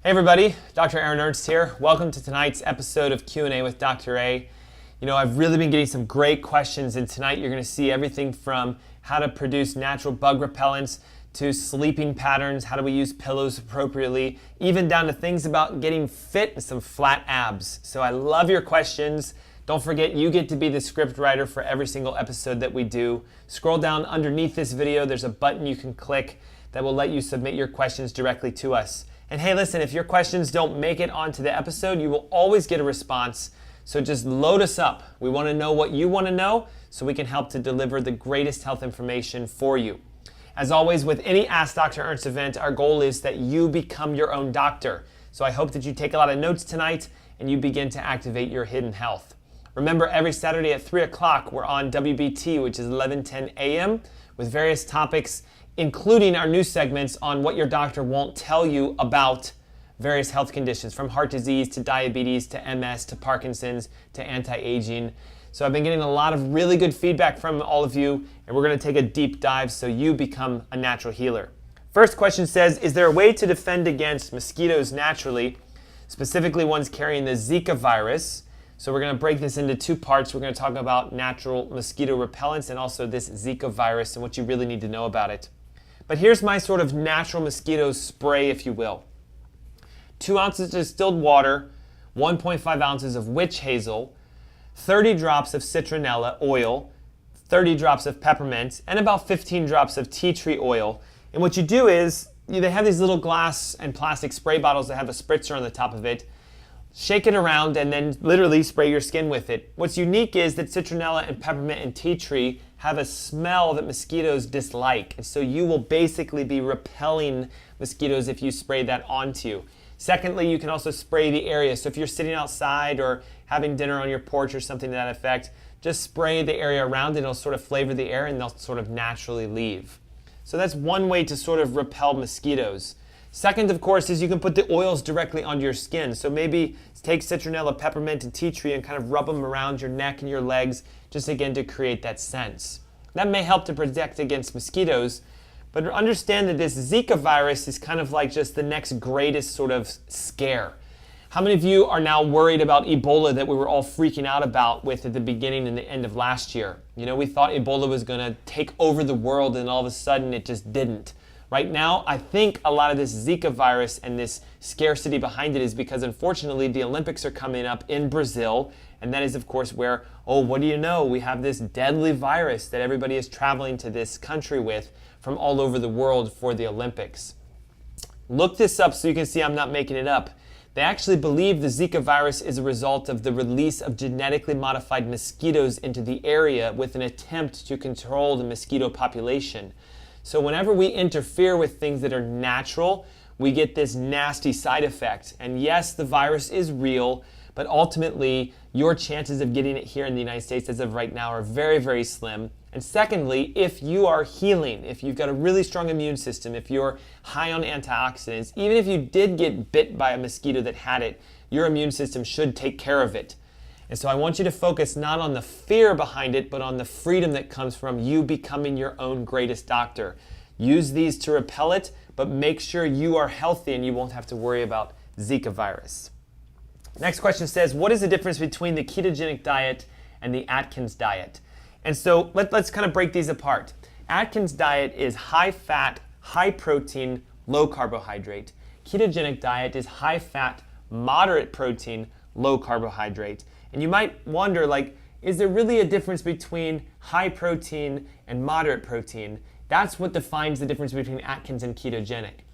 Hey everybody, Dr. Aaron Ernst here. Welcome to tonight's episode of Q&A with Dr. A. You know, I've really been getting some great questions, and tonight you're going to see everything from how to produce natural bug repellents to sleeping patterns, how do we use pillows appropriately, even down to things about getting fit and some flat abs. So I love your questions. Don't forget, you get to be the script writer for every single episode that we do. Scroll down underneath this video, there's a button you can click that will let you submit your questions directly to us. And hey, listen, if your questions don't make it onto the episode, you will always get a response. So just load us up. We want to know what you want to know so we can help to deliver the greatest health information for you. As always, with any Ask Dr. Ernst event, our goal is that you become your own doctor. So I hope that you take a lot of notes tonight and you begin to activate your hidden health. Remember, every Saturday at 3 o'clock, we're on WBT, which is 11:10 a.m., with various topics, including our new segments on what your doctor won't tell you about various health conditions, from heart disease to diabetes to MS to Parkinson's to anti-aging. So I've been getting a lot of really good feedback from all of you, and we're going to take a deep dive so you become a natural healer. First question says, is there a way to defend against mosquitoes naturally, specifically ones carrying the Zika virus? So we're going to break this into two parts. We're going to talk about natural mosquito repellents and also this Zika virus and what you really need to know about it. But here's my sort of natural mosquito spray, if you will. 2 ounces of distilled water, 1.5 ounces of witch hazel, 30 drops of citronella oil, 30 drops of peppermint, and about 15 drops of tea tree oil. And what you do is, they have these little glass and plastic spray bottles that have a spritzer on the top of it. Shake it around and then literally spray your skin with it. What's unique is that citronella and peppermint and tea tree have a smell that mosquitoes dislike. And so you will basically be repelling mosquitoes if you spray that onto you. Secondly, you can also spray the area. So if you're sitting outside or having dinner on your porch or something to that effect, just spray the area around it. It'll sort of flavor the air and they'll sort of naturally leave. So that's one way to sort of repel mosquitoes. Second, of course, is you can put the oils directly onto your skin. So maybe take citronella, peppermint, and tea tree and kind of rub them around your neck and your legs, just again to create that sense. That may help to protect against mosquitoes, but understand that this Zika virus is kind of like just the next greatest sort of scare. How many of you are now worried about Ebola that we were all freaking out about with at the beginning and the end of last year? You know, we thought Ebola was going to take over the world and all of a sudden it just didn't. Right now, I think a lot of this Zika virus and this scarcity behind it is because, unfortunately, the Olympics are coming up in Brazil, and that is, of course, where, oh, what do you know? We have this deadly virus that everybody is traveling to this country with from all over the world for the Olympics. Look this up so you can see I'm not making it up. They actually believe the Zika virus is a result of the release of genetically modified mosquitoes into the area with an attempt to control the mosquito population. So whenever we interfere with things that are natural, we get this nasty side effect. And yes, the virus is real, but ultimately your chances of getting it here in the United States as of right now are very, very slim. And secondly, if you are healing, if you've got a really strong immune system, if you're high on antioxidants, even if you did get bit by a mosquito that had it, your immune system should take care of it. And so I want you to focus not on the fear behind it, but on the freedom that comes from you becoming your own greatest doctor. Use these to repel it, but make sure you are healthy and you won't have to worry about Zika virus. Next question says, what is the difference between the ketogenic diet and the Atkins diet? And so let's kind of break these apart. Atkins diet is high fat, high protein, low carbohydrate. Ketogenic diet is high fat, moderate protein, low carbohydrate. And you might wonder, like, is there really a difference between high protein and moderate protein? That's what defines the difference between Atkins and ketogenic.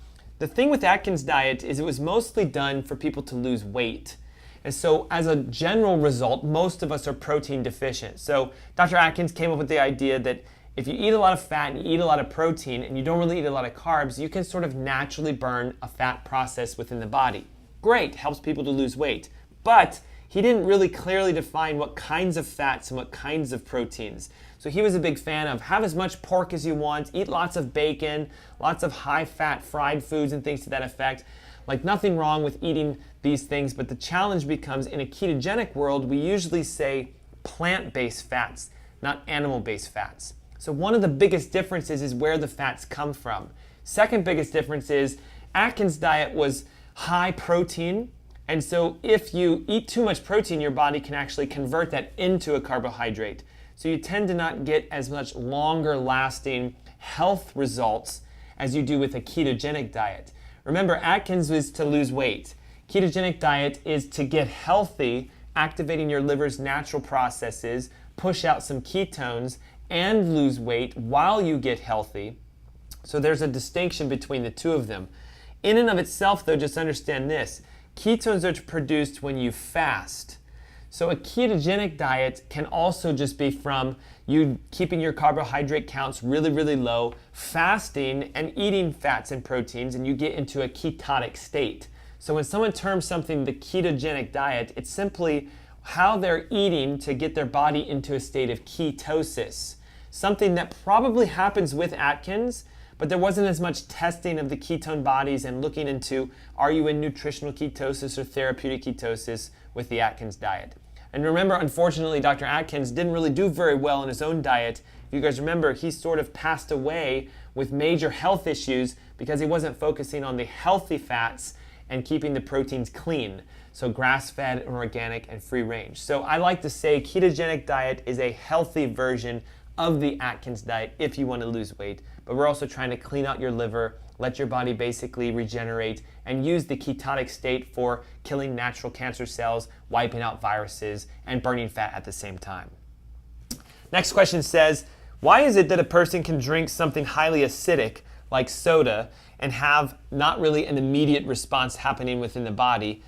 The thing with Atkins diet is it was mostly done for people to lose weight. And so as a general result, most of us are protein deficient. So Dr. Atkins came up with the idea that if you eat a lot of fat and you eat a lot of protein and you don't really eat a lot of carbs, you can sort of naturally burn a fat process within the body. Great, helps people to lose weight. But he didn't really clearly define what kinds of fats and what kinds of proteins. So he was a big fan of have as much pork as you want, eat lots of bacon, lots of high-fat fried foods and things to that effect. Like, nothing wrong with eating these things, but the challenge becomes in a ketogenic world, we usually say plant-based fats, not animal-based fats. So one of the biggest differences is where the fats come from. Second biggest difference is Atkins diet was high protein. And so if you eat too much protein, your body can actually convert that into a carbohydrate. So you tend to not get as much longer lasting health results as you do with a ketogenic diet. Remember, Atkins was to lose weight. Ketogenic diet is to get healthy, activating your liver's natural processes, push out some ketones, and lose weight while you get healthy. So there's a distinction between the two of them. In and of itself, though, just understand this. Ketones are produced when you fast. So a ketogenic diet can also just be from you keeping your carbohydrate counts really, really low, fasting and eating fats and proteins, and you get into a ketotic state. So when someone terms something the ketogenic diet, it's simply how they're eating to get their body into a state of ketosis. Something that probably happens with Atkins, but there wasn't as much testing of the ketone bodies and looking into are you in nutritional ketosis or therapeutic ketosis with the Atkins diet. And remember, unfortunately, Dr. Atkins didn't really do very well in his own diet. If you guys remember, he sort of passed away with major health issues because he wasn't focusing on the healthy fats and keeping the proteins clean. So grass-fed and organic and free range. So I like to say ketogenic diet is a healthy version of the Atkins diet if you want to lose weight, but we're also trying to clean out your liver, let your body basically regenerate, and use the ketotic state for killing natural cancer cells, wiping out viruses, and burning fat at the same time. Next question says, why is it that a person can drink something highly acidic like soda and have not really an immediate response happening within the body,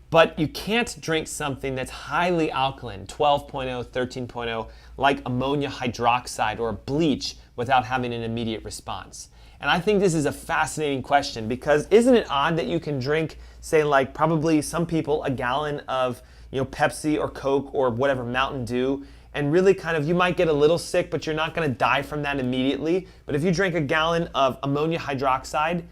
but you can't drink something that's highly alkaline, 12.0, 13.0, like ammonia hydroxide or bleach without having an immediate response? And I think this is a fascinating question because isn't it odd that you can drink, say like probably some people, a gallon of Pepsi or Coke or whatever, Mountain Dew, and really kind of, you might get a little sick, but you're not gonna die from that immediately. But if you drink a gallon of ammonia hydroxide,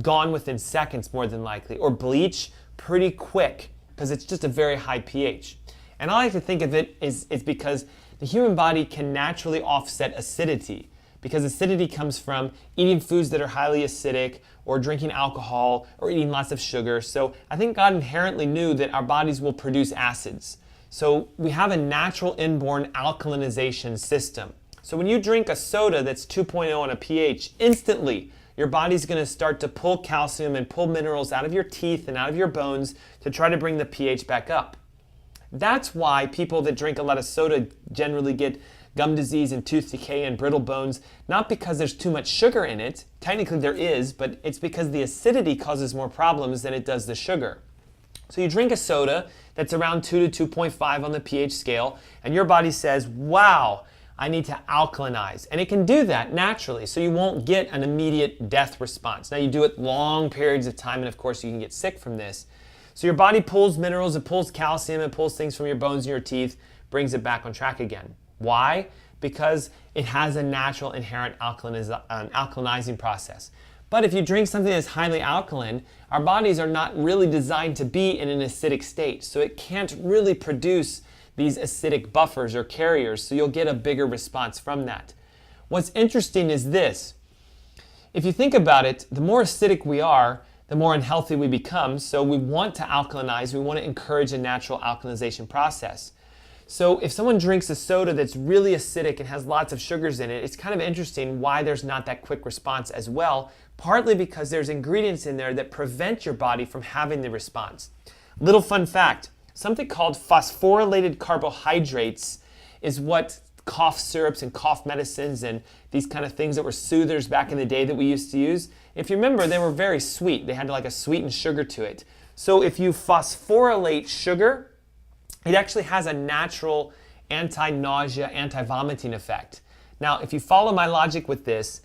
gone within seconds more than likely, or bleach, pretty quick, because it's just a very high pH. And I like to think of it is because the human body can naturally offset acidity, because acidity comes from eating foods that are highly acidic or drinking alcohol or eating lots of sugar. So I think God inherently knew that our bodies will produce acids. So we have a natural inborn alkalinization system. So when you drink a soda that's 2.0 on a pH, instantly your body's going to start to pull calcium and pull minerals out of your teeth and out of your bones to try to bring the pH back up. That's why people that drink a lot of soda generally get gum disease and tooth decay and brittle bones, not because there's too much sugar in it. Technically there is, but it's because the acidity causes more problems than it does the sugar. So you drink a soda that's around 2 to 2.5 on the pH scale, and your body says, wow, I need to alkalinize. And it can do that naturally, so you won't get an immediate death response. Now you do it long periods of time, and of course you can get sick from this. So your body pulls minerals, it pulls calcium, it pulls things from your bones and your teeth, brings it back on track again. Why? Because it has a natural inherent alkalinizing process. But if you drink something that's highly alkaline, our bodies are not really designed to be in an acidic state, so it can't really produce these acidic buffers or carriers, so you'll get a bigger response from that. What's interesting is this. If you think about it, the more acidic we are, the more unhealthy we become, so we want to alkalinize, we want to encourage a natural alkalinization process. So if someone drinks a soda that's really acidic and has lots of sugars in it, it's kind of interesting why there's not that quick response as well, partly because there's ingredients in there that prevent your body from having the response. Little fun fact, something called phosphorylated carbohydrates is what cough syrups and cough medicines and these kind of things that were soothers back in the day that we used to use. If you remember, they were very sweet. They had like a sweetened sugar to it. So if you phosphorylate sugar, it actually has a natural anti-nausea, anti-vomiting effect. Now, if you follow my logic with this,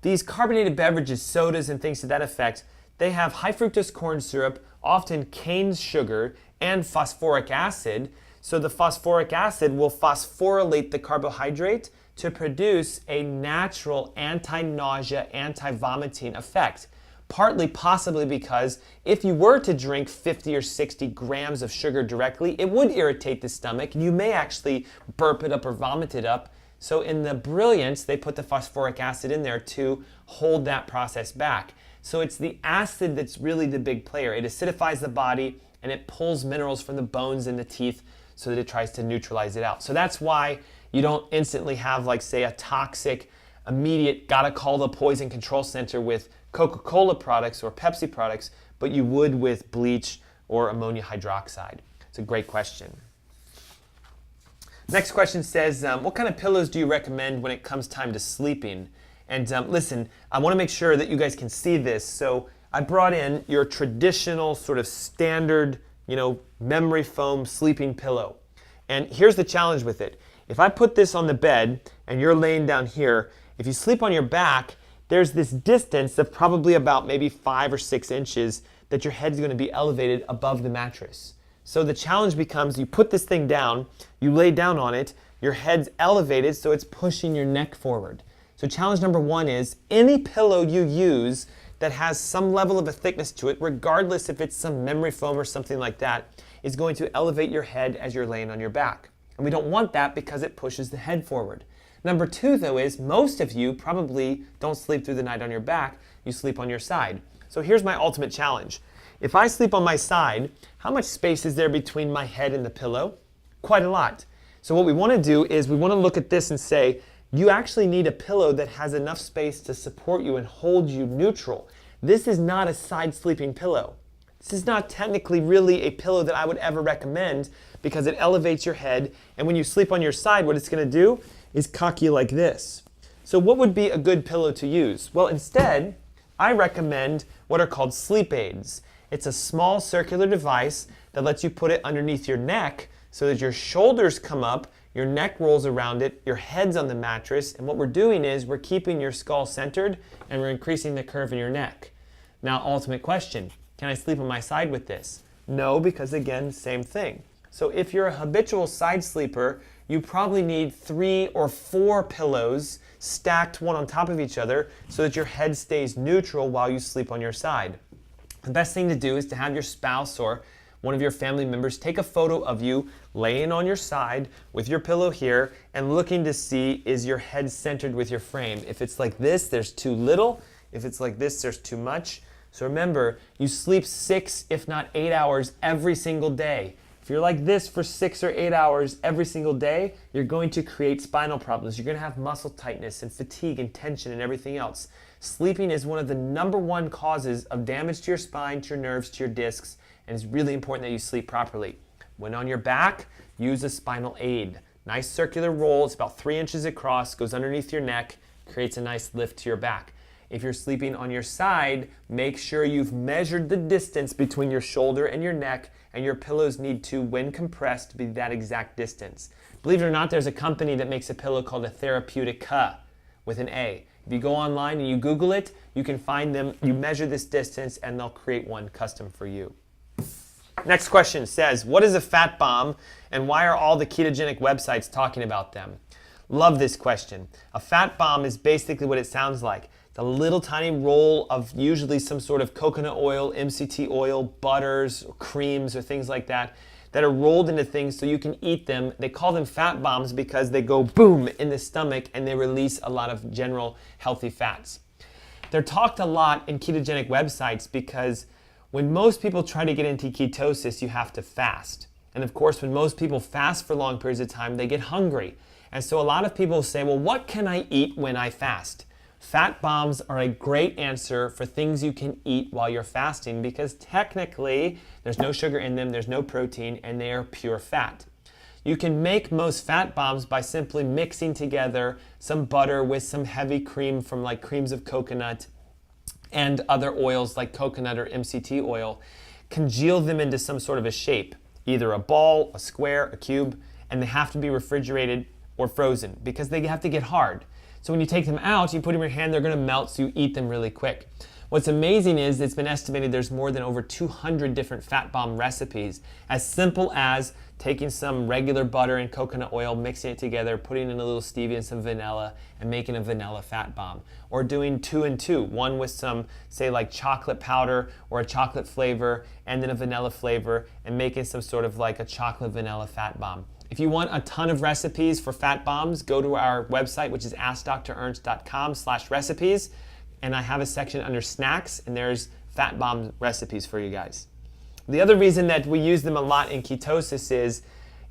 these carbonated beverages, sodas and things to that effect, they have high fructose corn syrup, often cane sugar, and phosphoric acid. So the phosphoric acid will phosphorylate the carbohydrate to produce a natural anti-nausea, anti-vomiting effect. Partly possibly because if you were to drink 50 or 60 grams of sugar directly, it would irritate the stomach and you may actually burp it up or vomit it up. So in the brilliance, they put the phosphoric acid in there to hold that process back. So it's the acid that's really the big player. It acidifies the body and it pulls minerals from the bones and the teeth so that it tries to neutralize it out. So that's why you don't instantly have, like, say, a toxic, immediate, gotta call the poison control center with Coca-Cola products or Pepsi products, but you would with bleach or ammonia hydroxide. It's a great question. Next question says, what kind of pillows do you recommend when it comes time to sleeping? And listen, I want to make sure that you guys can see this. So I brought in your traditional sort of standard, memory foam sleeping pillow. And here's the challenge with it. If I put this on the bed and you're laying down here, if you sleep on your back, there's this distance of probably about maybe 5 or 6 inches that your head's going to be elevated above the mattress. So the challenge becomes, you put this thing down, you lay down on it, your head's elevated so it's pushing your neck forward. So challenge number 1 is, any pillow you use that has some level of a thickness to it, regardless if it's some memory foam or something like that, is going to elevate your head as you're laying on your back. And we don't want that because it pushes the head forward. Number 2, though, is most of you probably don't sleep through the night on your back, you sleep on your side. So here's my ultimate challenge. If I sleep on my side, how much space is there between my head and the pillow? Quite a lot. So what we want to do is we want to look at this and say, you actually need a pillow that has enough space to support you and hold you neutral. This is not a side sleeping pillow. This is not technically really a pillow that I would ever recommend because it elevates your head, and when you sleep on your side, what it's going to do is cock you like this. So what would be a good pillow to use? Well, instead, I recommend what are called sleep aids. It's a small circular device that lets you put it underneath your neck so that your shoulders come up, your neck rolls around it, your head's on the mattress, and what we're doing is we're keeping your skull centered and we're increasing the curve in your neck. Now, ultimate question, can I sleep on my side with this? No, because again, same thing. So if you're a habitual side sleeper, you probably need 3 or 4 pillows stacked one on top of each other so that your head stays neutral while you sleep on your side. The best thing to do is to have your spouse or one of your family members take a photo of you laying on your side with your pillow here and looking to see, is your head centered with your frame. If it's like this, there's too little. If it's like this, there's too much. So remember, you sleep 6, if not 8 hours every single day. If you're like this for 6 or 8 hours every single day, you're going to create spinal problems. You're going to have muscle tightness and fatigue and tension and everything else. Sleeping is one of the #1 causes of damage to your spine, to your nerves, to your discs, and it's really important that you sleep properly. When on your back, use a spinal aid. Nice circular roll, it's about 3 inches across, goes underneath your neck, creates a nice lift to your back. If you're sleeping on your side, make sure you've measured the distance between your shoulder and your neck, and your pillows need to, when compressed, be that exact distance. Believe it or not, there's a company that makes a pillow called a Therapeutica with an A. If you go online and you Google it, you can find them, you measure this distance, and they'll create one custom for you. Next question says, what is a fat bomb and why are all the ketogenic websites talking about them? Love this question. A fat bomb is basically what it sounds like. It's a little tiny roll of usually some sort of coconut oil, MCT oil, butters, or creams, or things like that are rolled into things so you can eat them. They call them fat bombs because they go boom in the stomach and they release a lot of general healthy fats. They're talked a lot in ketogenic websites because when most people try to get into ketosis, you have to fast. And of course, when most people fast for long periods of time, they get hungry. And so a lot of people say, well, what can I eat when I fast? Fat bombs are a great answer for things you can eat while you're fasting because technically there's no sugar in them, there's no protein, and they are pure fat. You can make most fat bombs by simply mixing together some butter with some heavy cream from like creams of coconut and other oils like coconut or MCT oil, congeal them into some sort of a shape, either a ball, a square, a cube, and they have to be refrigerated or frozen because they have to get hard. So when you take them out, you put them in your hand, they're going to melt, so you eat them really quick. What's amazing is it's been estimated there's more than over 200 different fat bomb recipes, as simple as taking some regular butter and coconut oil, mixing it together, putting in a little stevia and some vanilla, and making a vanilla fat bomb. Or doing 2 and 2, one with some, say like chocolate powder or a chocolate flavor, and then a vanilla flavor, and making some sort of like a chocolate vanilla fat bomb. If you want a ton of recipes for fat bombs, go to our website, which is AskDrErnst.com/recipes. and I have a section under snacks, and there's fat bomb recipes for you guys. The other reason that we use them a lot in ketosis is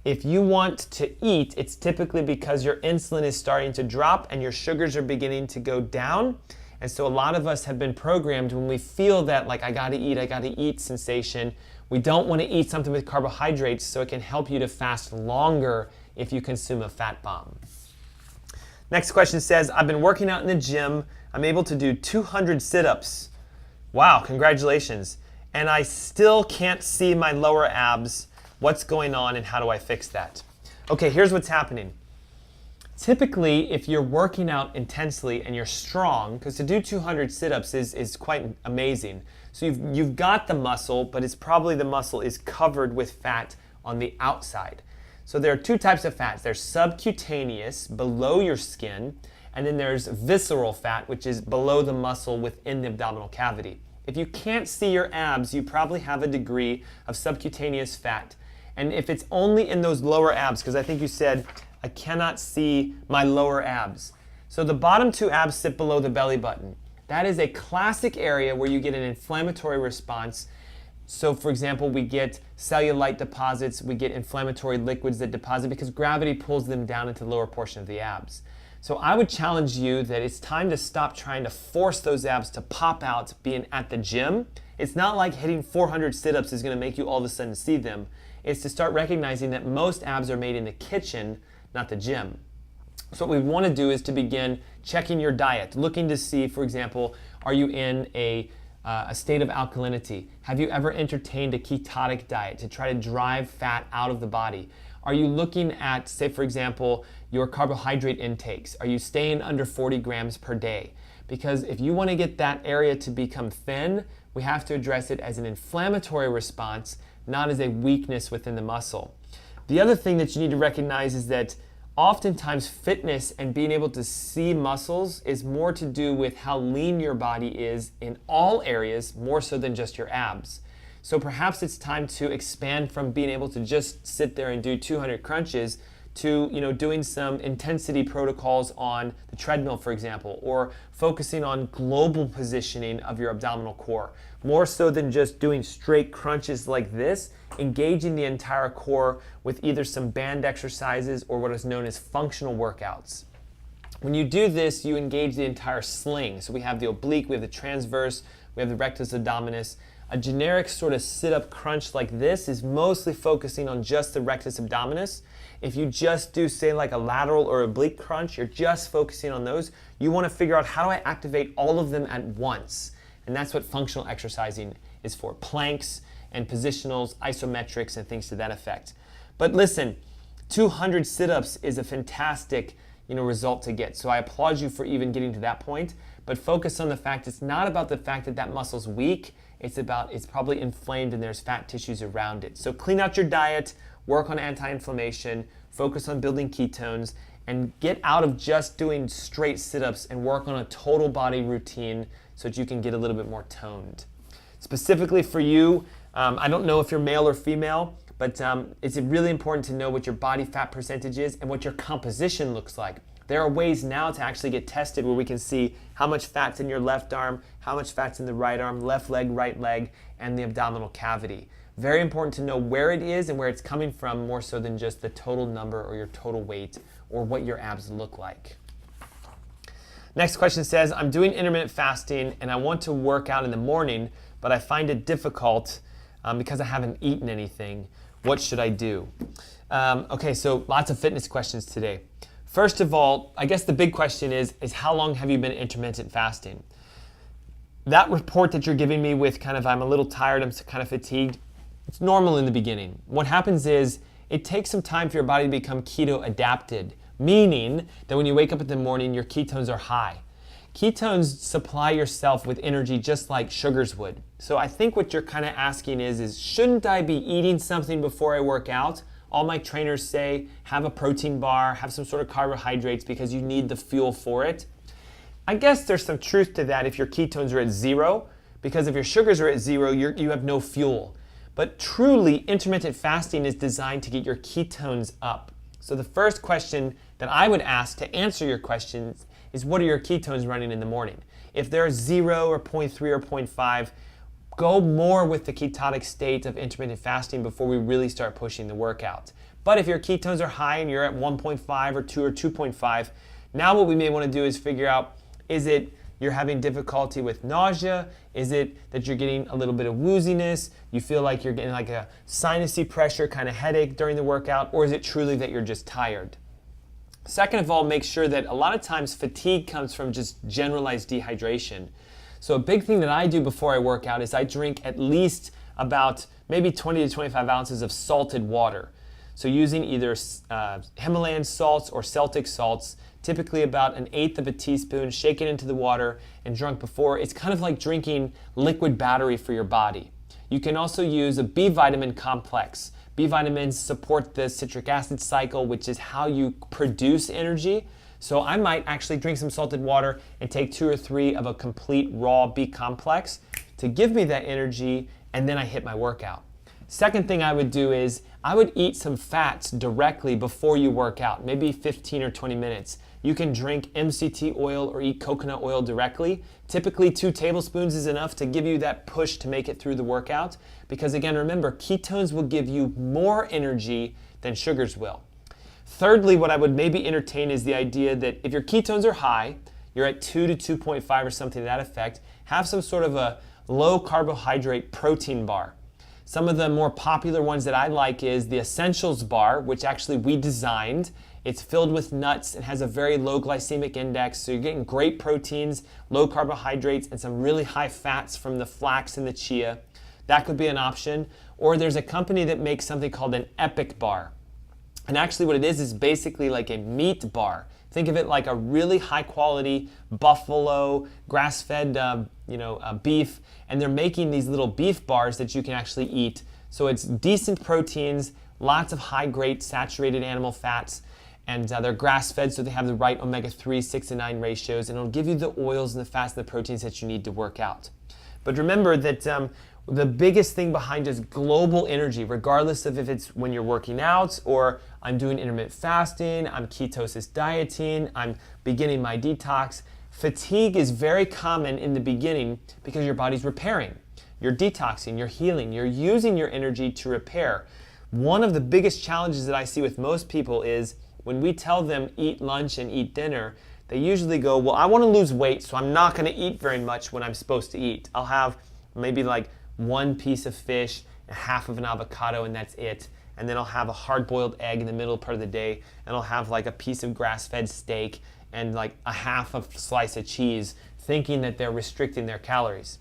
if you want to eat, it's typically because your insulin is starting to drop and your sugars are beginning to go down. And so a lot of us have been programmed when we feel that like I gotta eat sensation. We don't want to eat something with carbohydrates, so it can help you to fast longer if you consume a fat bomb. Next question says, I've been working out in the gym. I'm able to do 200 sit-ups. Wow, congratulations. And I still can't see my lower abs. What's going on and how do I fix that? Okay, here's what's happening. Typically, if you're working out intensely and you're strong, because to do 200 sit-ups is quite amazing. So you've got the muscle, but it's probably the muscle is covered with fat on the outside. So there are two types of fats. There's subcutaneous, below your skin, and then there's visceral fat, which is below the muscle within the abdominal cavity. If you can't see your abs, you probably have a degree of subcutaneous fat. And if it's only in those lower abs, because I think you said, I cannot see my lower abs. So the bottom two abs sit below the belly button. That is a classic area where you get an inflammatory response. So for example, we get cellulite deposits, we get inflammatory liquids that deposit because gravity pulls them down into the lower portion of the abs. So I would challenge you that it's time to stop trying to force those abs to pop out being at the gym. It's not like hitting 400 sit-ups is gonna make you all of a sudden see them. It's to start recognizing that most abs are made in the kitchen, not the gym. So what we want to do is to begin checking your diet, looking to see, for example, are you in a state of alkalinity? Have you ever entertained a ketotic diet to try to drive fat out of the body? Are you looking at, say, for example, your carbohydrate intakes? Are you staying under 40 grams per day? Because if you want to get that area to become thin, we have to address it as an inflammatory response, not as a weakness within the muscle. The other thing that you need to recognize is that oftentimes fitness and being able to see muscles is more to do with how lean your body is in all areas, more so than just your abs. So perhaps it's time to expand from being able to just sit there and do 200 crunches to doing some intensity protocols on the treadmill, for example, or focusing on global positioning of your abdominal core. More so than just doing straight crunches like this, engaging the entire core with either some band exercises or what is known as functional workouts. When you do this, you engage the entire sling. So we have the oblique, we have the transverse, we have the rectus abdominis. A generic sort of sit-up crunch like this is mostly focusing on just the rectus abdominis. If you just do, say, like a lateral or oblique crunch, you're just focusing on those. You want to figure out, how do I activate all of them at once? And that's what functional exercising is for. Planks and positionals, isometrics, and things to that effect. But listen, 200 sit-ups is a fantastic result to get. So I applaud you for even getting to that point. But focus on the fact it's not about the fact that that muscle's weak. It's probably inflamed and there's fat tissues around it. So clean out your diet, work on anti-inflammation, focus on building ketones, and get out of just doing straight sit-ups and work on a total body routine so that you can get a little bit more toned. Specifically for you, I don't know if you're male or female, but it's really important to know what your body fat percentage is and what your composition looks like. There are ways now to actually get tested where we can see how much fat's in your left arm, how much fat's in the right arm, left leg, right leg, and the abdominal cavity. Very important to know where it is and where it's coming from, more so than just the total number or your total weight or what your abs look like. Next question says, I'm doing intermittent fasting and I want to work out in the morning, but I find it difficult because I haven't eaten anything. What should I do? Okay, so lots of fitness questions today. First of all, I guess the big question is how long have you been intermittent fasting? That report that you're giving me with I'm a little tired, I'm kind of fatigued, it's normal in the beginning. What happens is it takes some time for your body to become keto adapted, meaning that when you wake up in the morning, your ketones are high. Ketones supply yourself with energy just like sugars would. So I think what you're asking is shouldn't I be eating something before I work out? All my trainers say, have a protein bar, have some sort of carbohydrates because you need the fuel for it. I guess there's some truth to that if your ketones are at zero, because if your sugars are at zero, you have no fuel. But truly, intermittent fasting is designed to get your ketones up. So the first question that I would ask to answer your questions is what are your ketones running in the morning. If they're 0 or 0.3 or 0.5, go more with the ketotic state of intermittent fasting before we really start pushing the workout. But if your ketones are high and you're at 1.5 or 2 or 2.5, now what we may want to do is figure out, is it you're having difficulty with nausea? Is it that you're getting a little bit of wooziness? You feel like you're getting like a sinusy pressure kind of headache during the workout? Or is it truly that you're just tired? Second of all, make sure that a lot of times fatigue comes from just generalized dehydration. So a big thing that I do before I work out is I drink at least about maybe 20 to 25 ounces of salted water. So using either Himalayan salts or Celtic salts, typically about 1/8 of a teaspoon, shake it into the water and drunk before. It's kind of like drinking liquid battery for your body. You can also use a B vitamin complex. B vitamins support the citric acid cycle, which is how you produce energy. So I might actually drink some salted water and take 2 or 3 of a complete raw B complex to give me that energy, and then I hit my workout. Second thing I would do is I would eat some fats directly before you work out, maybe 15 or 20 minutes. You can drink MCT oil or eat coconut oil directly. Typically 2 tablespoons is enough to give you that push to make it through the workout. Because again, remember, ketones will give you more energy than sugars will. Thirdly, what I would maybe entertain is the idea that if your ketones are high, you're at 2 to 2.5 or something to that effect, have some sort of a low carbohydrate protein bar. Some of the more popular ones that I like is the Essentials bar, which actually we designed. It's filled with nuts and has a very low glycemic index, so you're getting great proteins, low carbohydrates, and some really high fats from the flax and the chia. That could be an option. Or there's a company that makes something called an Epic bar. And actually what it is basically like a meat bar. Think of it like a really high quality buffalo, grass-fed beef, and they're making these little beef bars that you can actually eat. So it's decent proteins, lots of high-grade saturated animal fats, and they're grass-fed, so they have the right omega-3, 6, and 9 ratios, and it'll give you the oils and the fats and the proteins that you need to work out. But remember that the biggest thing behind is global energy, regardless of if it's when you're working out or I'm doing intermittent fasting, I'm ketosis dieting, I'm beginning my detox. Fatigue is very common in the beginning because your body's repairing. You're detoxing, you're healing, you're using your energy to repair. One of the biggest challenges that I see with most people is when we tell them eat lunch and eat dinner, they usually go, well, I want to lose weight, so I'm not going to eat very much when I'm supposed to eat. I'll have maybe like 1 piece of fish, half of an avocado, and that's it. And then I'll have a hard-boiled egg in the middle part of the day, and I'll have like a piece of grass-fed steak and like a half a slice of cheese, thinking that they're restricting their calories.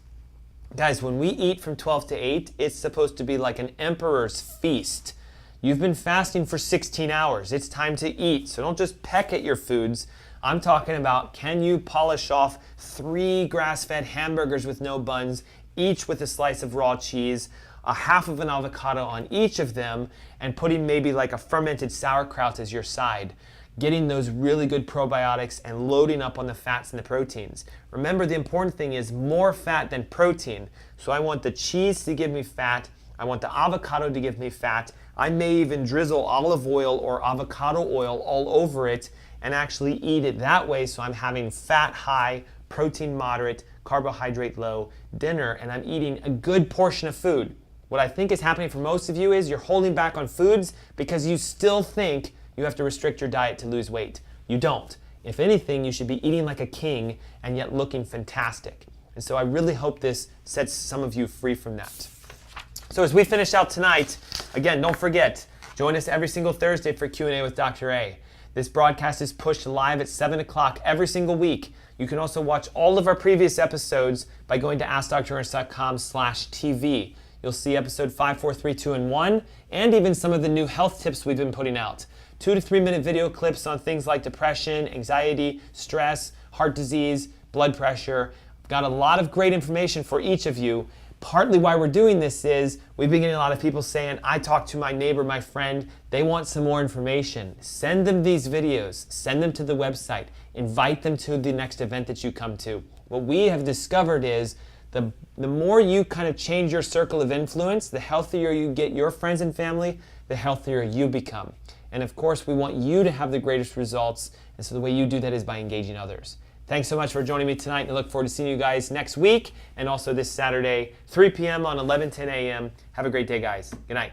Guys, when we eat from 12 to 8, it's supposed to be like an emperor's feast. You've been fasting for 16 hours. It's time to eat. So don't just peck at your foods. I'm talking about, can you polish off 3 grass-fed hamburgers with no buns, each with a slice of raw cheese, a half of an avocado on each of them, and putting maybe like a fermented sauerkraut as your side. Getting those really good probiotics and loading up on the fats and the proteins. Remember, the important thing is more fat than protein. So I want the cheese to give me fat. I want the avocado to give me fat. I may even drizzle olive oil or avocado oil all over it and actually eat it that way, so I'm having fat high, protein moderate, carbohydrate low dinner, and I'm eating a good portion of food. What I think is happening for most of you is you're holding back on foods because you still think you have to restrict your diet to lose weight. You don't. If anything, you should be eating like a king and yet looking fantastic. And so I really hope this sets some of you free from that. So as we finish out tonight, again, don't forget, join us every single Thursday for Q&A with Dr. A. This broadcast is pushed live at 7 o'clock every single week. You can also watch all of our previous episodes by going to AskDrErnest.com/TV. You'll see episode 5, 4, 3, 2, and 1, and even some of the new health tips we've been putting out. 2 to 3 minute video clips on things like depression, anxiety, stress, heart disease, blood pressure. I've got a lot of great information for each of you. Partly why we're doing this is we've been getting a lot of people saying, I talked to my neighbor, my friend, they want some more information. Send them these videos, send them to the website, invite them to the next event that you come to. What we have discovered is the more you kind of change your circle of influence, the healthier you get your friends and family, the healthier you become. And of course, we want you to have the greatest results. And so the way you do that is by engaging others. Thanks so much for joining me tonight, and I look forward to seeing you guys next week and also this Saturday, 3 p.m. on 11:10 a.m. Have a great day, guys. Good night.